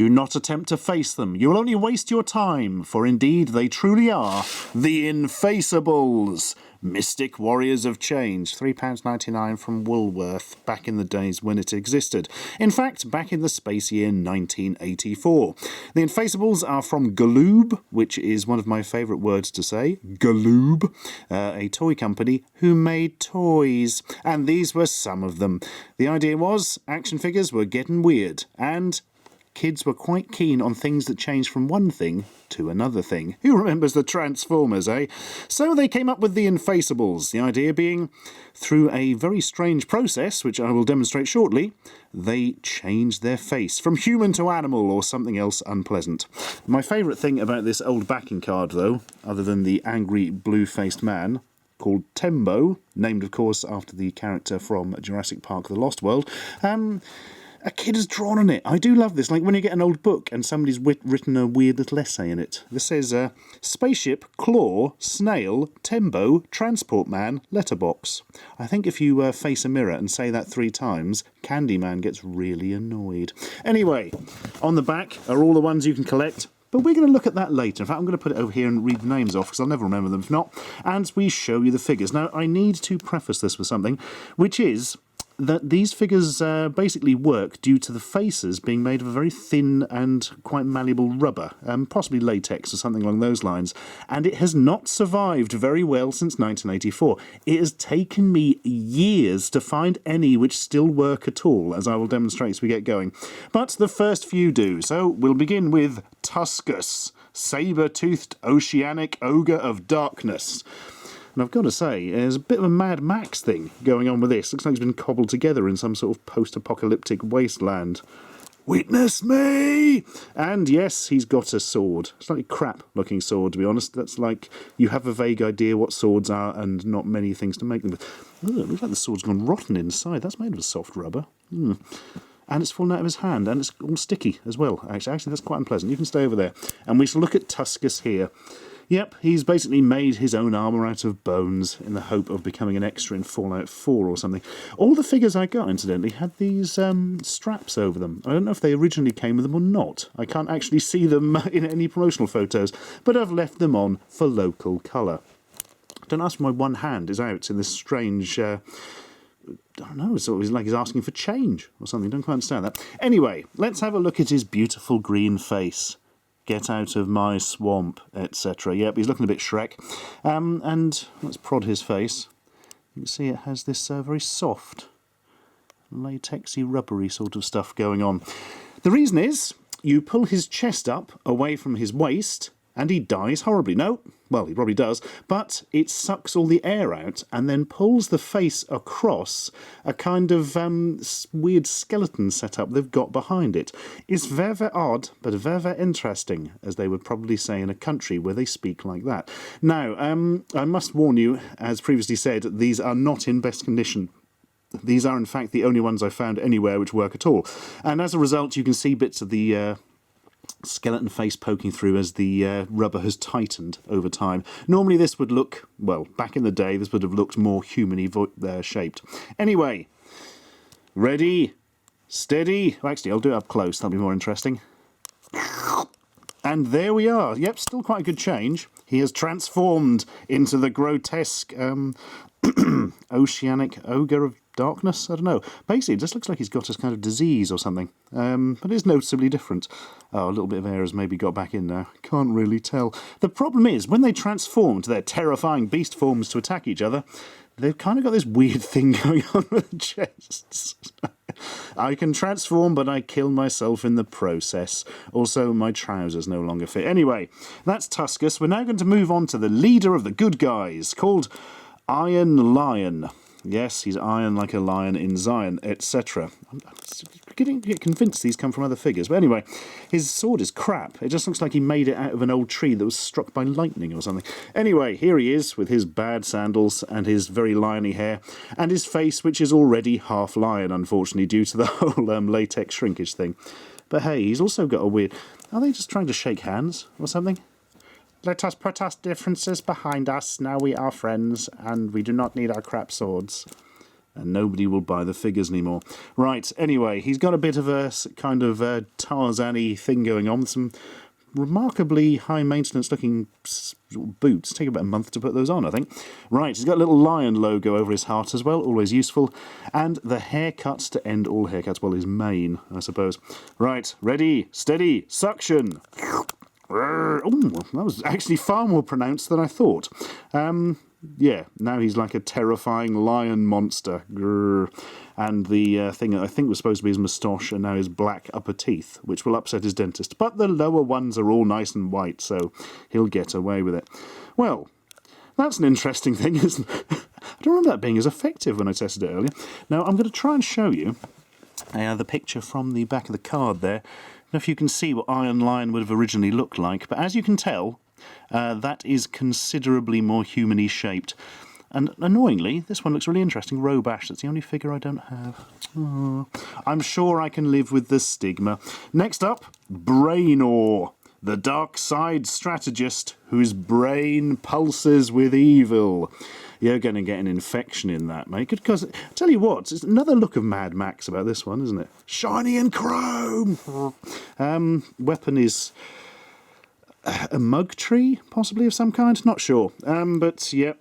Do not attempt to face them. You will only waste your time, for indeed they truly are the Infaceables. Mystic Warriors of Change, £3.99 from Woolworth, back in the days when it existed. In fact, back in the space year 1984. The Infaceables are from Galoob, which is one of my favourite words to say, Galoob, a toy company who made toys. And these were some of them. The idea was action figures were getting weird, and kids were quite keen on things that changed from one thing to another thing. Who remembers the Transformers, eh? So they came up with the Infaceables, the idea being, through a very strange process, which I will demonstrate shortly, they changed their face from human to animal or something else unpleasant. My favourite thing about this old backing card, though, other than the angry blue-faced man, called Tembo, named, of course, after the character from Jurassic Park: The Lost World, a kid has drawn on it. I do love this. Like when you get an old book and somebody's written a weird little essay in it. This says, spaceship, claw, snail, Tembo, transport man, letterbox. I think if you face a mirror and say that 3 times, Candyman gets really annoyed. Anyway, on the back are all the ones you can collect. But we're going to look at that later. In fact, I'm going to put it over here and read the names off, because I'll never remember them if not. And we show you the figures. Now, I need to preface this with something, which is that these figures basically work due to the faces being made of a very thin and quite malleable rubber, possibly latex or something along those lines, and it has not survived very well since 1984. It has taken me years to find any which still work at all, as I will demonstrate as we get going. But the first few do, so we'll begin with Tuscus, saber-toothed oceanic ogre of darkness. And I've got to say, there's a bit of a Mad Max thing going on with this. Looks like it's been cobbled together in some sort of post-apocalyptic wasteland. Witness me! And yes, he's got a sword. Slightly crap-looking sword, to be honest. That's like, you have a vague idea what swords are and not many things to make them with. Ooh, it looks like the sword's gone rotten inside. That's made of a soft rubber. And it's fallen out of his hand, and it's all sticky as well. Actually, that's quite unpleasant. You can stay over there. And we shall look at Tuscus here. Yep, he's basically made his own armour out of bones in the hope of becoming an extra in Fallout 4 or something. All the figures I got, incidentally, had these straps over them. I don't know if they originally came with them or not. I can't actually see them in any promotional photos, but I've left them on for local colour. Don't ask why one hand is out in this strange... I don't know, it's always like he's asking for change or something. Don't quite understand that. Anyway, let's have a look at his beautiful green face. Get out of my swamp, etc. Yep, he's looking a bit Shrek. And let's prod his face. You can see it has this very soft, latexy, rubbery sort of stuff going on. The reason is, you pull his chest up away from his waist, and he dies horribly. No, well, he probably does, but it sucks all the air out and then pulls the face across a kind of weird skeleton setup they've got behind it. It's very, very odd, but very, very interesting, as they would probably say in a country where they speak like that. Now, I must warn you, as previously said, these are not in best condition. These are, in fact, the only ones I've found anywhere which work at all. And as a result, you can see bits of the... skeleton face poking through as the rubber has tightened over time. Normally this would look, well, back in the day, this would have looked more human-y shaped. Anyway, ready, steady. Well, actually, I'll do it up close. That'll be more interesting. And there we are. Yep, still quite a good change. He has transformed into the grotesque oceanic ogre of darkness. I don't know. Basically, it just looks like he's got a kind of disease or something. But it is noticeably different. Oh, a little bit of air has maybe got back in now. Can't really tell. The problem is, when they transform to their terrifying beast forms to attack each other, they've kind of got this weird thing going on with the chests. I can transform, but I kill myself in the process. Also, my trousers no longer fit. Anyway, that's Tuscus. We're now going to move on to the leader of the good guys, called Iron Lion. Yes, he's iron like a lion in Zion, etc. I'm getting convinced these come from other figures. But anyway, his sword is crap. It just looks like he made it out of an old tree that was struck by lightning or something. Anyway, here he is with his bad sandals and his very liony hair, and his face, which is already half lion, unfortunately, due to the whole latex shrinkage thing. But hey, he's also got a weird... Are they just trying to shake hands or something? Let us put our differences behind us. Now we are friends, and we do not need our crap swords. and nobody will buy the figures anymore. Right, anyway, he's got a bit of a kind of Tarzan-y thing going on, some remarkably high-maintenance looking boots. Take about a month to put those on, I think. Right, he's got a little lion logo over his heart as well, always useful. And the haircut to end all haircuts, well, his mane, I suppose. Right, ready, steady, suction. Oh, that was actually far more pronounced than I thought. Yeah, now he's like a terrifying lion monster. Grrr. And the thing that I think was supposed to be his moustache and now his black upper teeth, which will upset his dentist. But the lower ones are all nice and white, so he'll get away with it. Well, that's an interesting thing, isn't it? I don't remember that being as effective when I tested it earlier. Now, I'm going to try and show you the picture from the back of the card there. I don't know if you can see what Iron Lion would have originally looked like, but as you can tell, that is considerably more human-y shaped. And annoyingly, this one looks really interesting. Robash, that's the only figure I don't have. Oh, I'm sure I can live with the stigma. Next up, Brainor, the dark side strategist whose brain pulses with evil. You're going to get an infection in that, mate. Because, I tell you what, it's another look of Mad Max about this one, isn't it? Shiny and chrome! Weapon is a mug tree, possibly, of some kind? Not sure. But, yeah,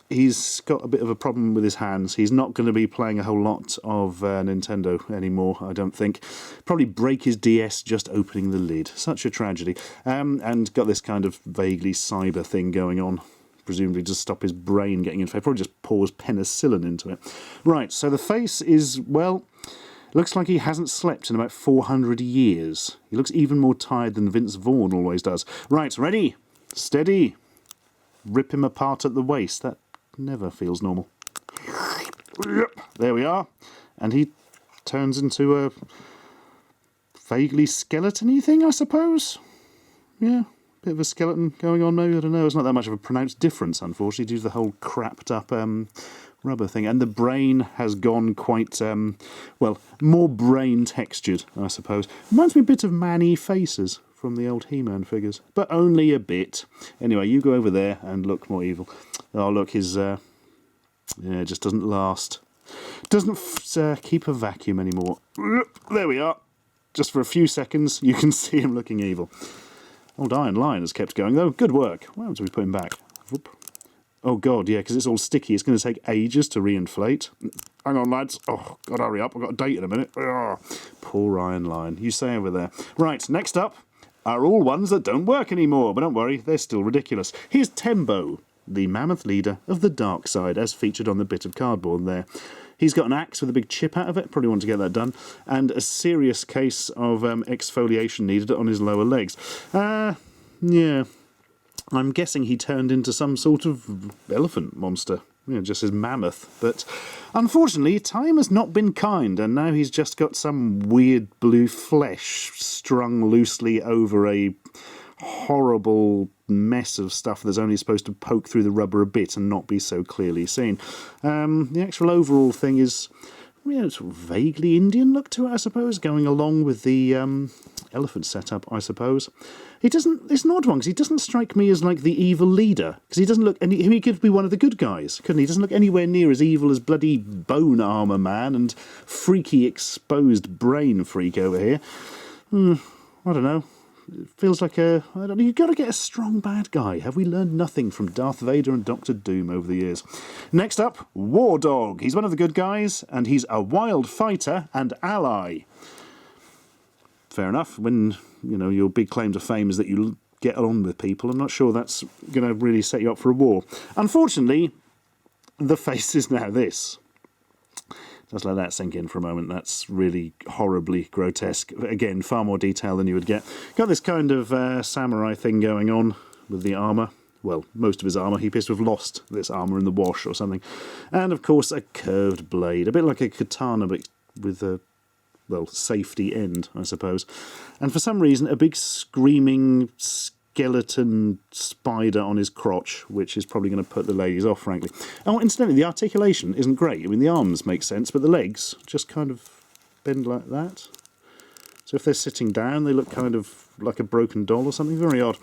he's got a bit of a problem with his hands. He's not going to be playing a whole lot of Nintendo anymore, I don't think. Probably break his DS just opening the lid. Such a tragedy. And got this kind of vaguely cyber thing going on. Presumably to stop his brain getting infected. Probably just pours penicillin into it. Right, so the face is, well, looks like he hasn't slept in about 400 years. He looks even more tired than Vince Vaughn always does. Right, ready, steady. Rip him apart at the waist. That never feels normal. Yep, there we are. And he turns into a vaguely skeleton-y thing, I suppose. Yeah. Bit of a skeleton going on, maybe, I don't know. It's not that much of a pronounced difference, unfortunately, due to the whole crapped up rubber thing. And the brain has gone quite, well, more brain textured, I suppose. Reminds me a bit of Man-y faces from the old He-Man figures, but only a bit. Anyway, you go over there and look more evil. Oh, look, his, yeah, it just doesn't last. Doesn't keep a vacuum anymore. There we are. Just for a few seconds, you can see him looking evil. Old Iron Lion has kept going, though. Good work. What happens if we put him back? Whoop. Oh, God, yeah, because it's all sticky. It's going to take ages to reinflate. Hang on, lads. Oh, God, hurry up. I've got a date in a minute. Ugh. Poor Iron Lion. You stay over there. Right, next up are all ones that don't work anymore. But don't worry, they're still ridiculous. Here's Tembo, the mammoth leader of the dark side, as featured on the bit of cardboard there. He's got an axe with a big chip out of it, probably want to get that done, and a serious case of exfoliation needed on his lower legs. Yeah, I'm guessing he turned into some sort of elephant monster, you know, just as mammoth. But unfortunately, time has not been kind, and now he's just got some weird blue flesh strung loosely over a horrible mess of stuff that's only supposed to poke through the rubber a bit and not be so clearly seen. The actual overall thing is, you know, sort of vaguely Indian look to it, I suppose, going along with the elephant setup, I suppose. He doesn't, it's an odd one, because he doesn't strike me as like the evil leader, because he doesn't look, he could be one of the good guys, couldn't he? He doesn't look anywhere near as evil as bloody Bone Armour Man and freaky exposed brain freak over here. I don't know. It feels like I don't know, you've got to get a strong bad guy. Have we learned nothing from Darth Vader and Doctor Doom over the years? Next up, War Dog. He's one of the good guys, and he's a wild fighter and ally. Fair enough. When, you know, your big claim to fame is that you get on with people, I'm not sure that's going to really set you up for a war. Unfortunately, the face is now this. Just let that sink in for a moment. That's really horribly grotesque. Again, far more detail than you would get. Got this kind of samurai thing going on with the armour. Well, most of his armour. He appears to have lost this armour in the wash or something. And, of course, a curved blade. A bit like a katana, but with a, well, safety end, I suppose. And for some reason, a big screaming skeleton spider on his crotch, which is probably going to put the ladies off, frankly. Oh, incidentally, the articulation isn't great. I mean, the arms make sense, but the legs just kind of bend like that. So if they're sitting down, they look kind of like a broken doll or something. Very odd.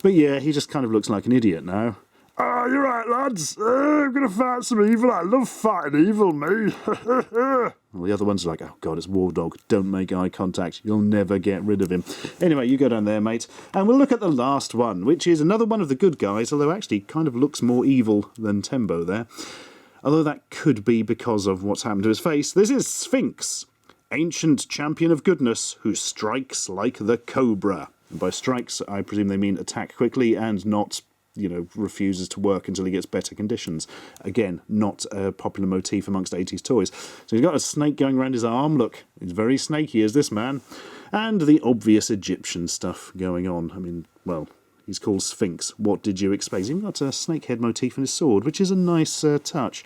But yeah, he just kind of looks like an idiot now. Ah, you're right, lads. I'm going to fight some evil. I love fighting evil, me. Well, the other ones are like, oh, God, it's War Dog. Don't make eye contact. You'll never get rid of him. Anyway, you go down there, mate. And we'll look at the last one, which is another one of the good guys, although actually kind of looks more evil than Tembo there. Although that could be because of what's happened to his face. This is Sphinx, ancient champion of goodness who strikes like the cobra. And by strikes, I presume they mean attack quickly and not, you know, refuses to work until he gets better conditions. Again, not a popular motif amongst 80s toys. So he's got a snake going around his arm. Look, he's very snaky, is this man. And the obvious Egyptian stuff going on. I mean, well, he's called Sphinx. What did you expect? He's even got a snake head motif in his sword, which is a nice touch.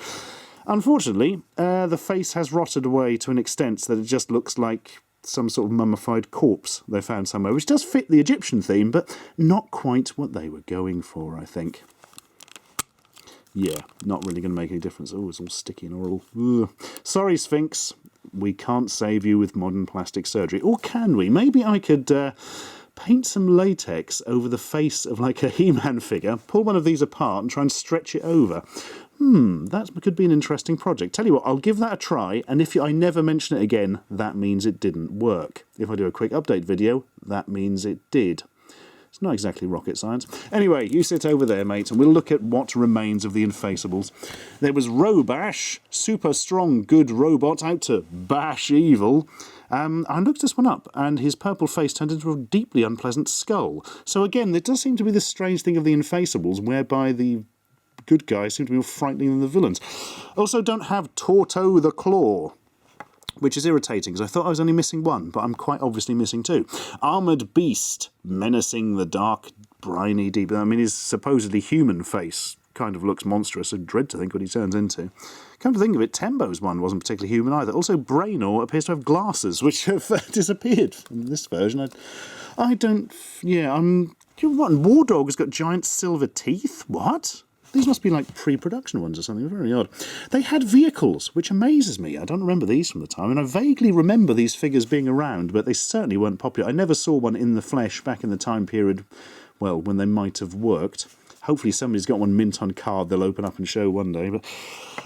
Unfortunately, the face has rotted away to an extent that it just looks like some sort of mummified corpse they found somewhere, which does fit the Egyptian theme, but not quite what they were going for, I think. Yeah, not really going to make any difference. Oh, it's all sticky and horrible. Ugh. Sorry, Sphinx. We can't save you with modern plastic surgery. Or can we? Maybe I could paint some latex over the face of like a He-Man figure, pull one of these apart and try and stretch it over. That could be an interesting project. Tell you what, I'll give that a try, and if I never mention it again, that means it didn't work. If I do a quick update video, that means it did. It's not exactly rocket science. Anyway, you sit over there, mate, and we'll look at what remains of the Infaceables. There was Robash, super strong, good robot out to bash evil. I looked this one up, and his purple face turned into a deeply unpleasant skull. So again, there does seem to be this strange thing of the Infaceables, whereby the good guys seem to be more frightening than the villains. Also don't have Torto the Claw, which is irritating, because I thought I was only missing one, but I'm quite obviously missing two. Armoured Beast, menacing the dark, briny deep... I mean, his supposedly human face kind of looks monstrous. I dread to think what he turns into. Come to think of it, Tembo's one wasn't particularly human either. Also, Brainor appears to have glasses, which have disappeared from this version. I don't... Yeah, what, War Dog has got giant silver teeth? What? These must be like pre-production ones or something. Very odd. They had vehicles, which amazes me. I don't remember these from the time, and I vaguely remember these figures being around, but they certainly weren't popular. I never saw one in the flesh back in the time period, well, when they might have worked. Hopefully somebody's got one mint on card they'll open up and show one day, but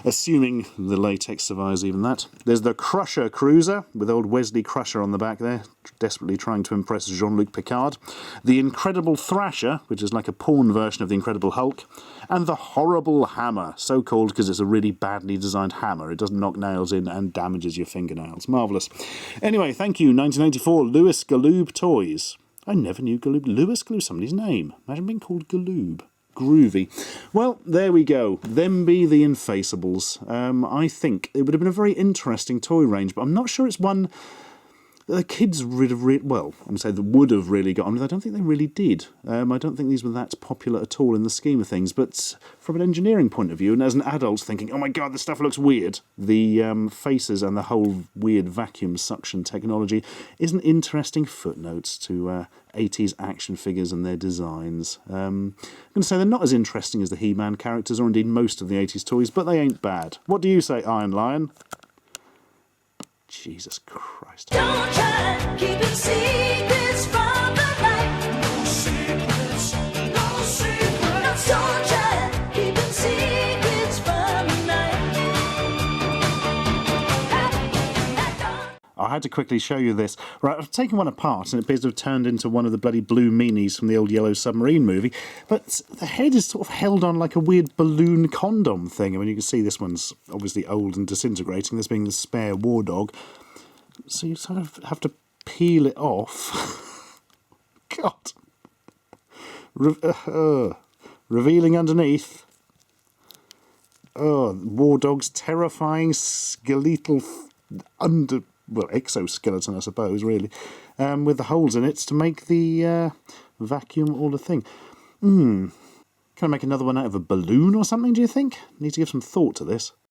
assuming the latex survives even that. There's the Crusher Cruiser, with old Wesley Crusher on the back there, desperately trying to impress Jean-Luc Picard. The Incredible Thrasher, which is like a porn version of the Incredible Hulk. And the Horrible Hammer, so called because it's a really badly designed hammer. It doesn't knock nails in and damages your fingernails. Marvellous. Anyway, thank you, 1984, Louis Galoob Toys. I never knew Galoob. Louis Galoob, somebody's name. Imagine being called Galoob. Groovy. Well, there we go. Them be the Infaceables. I think it would have been a very interesting toy range, but I'm not sure it's one the kids would have well, I'm going to say that would have really got on with. I don't think they really did. I don't think these were that popular at all in the scheme of things, but from an engineering point of view, and as an adult thinking, oh my god, this stuff looks weird, the faces and the whole weird vacuum suction technology is an interesting footnote to 80s action figures and their designs. I'm going to say they're not as interesting as the He-Man characters, or indeed most of the 80s toys, but they ain't bad. What do you say, Iron Lion? Jesus Christ. Don't try keeping secrets from the light. No secrets, no secrets. Don't try keeping secrets from the night. I had to quickly show you this. Right, I've taken one apart and it appears to have turned into one of the bloody blue meanies from the old Yellow Submarine movie, but the head is sort of held on like a weird balloon condom thing. I mean, you can see this one's obviously old and disintegrating, this being the spare War Dog. So you sort of have to peel it off. God. Revealing underneath. Oh, War Dog's terrifying skeletal exoskeleton, I suppose, really, with the holes in it to make the vacuum all a thing. Can I make another one out of a balloon or something, do you think? Need to give some thought to this.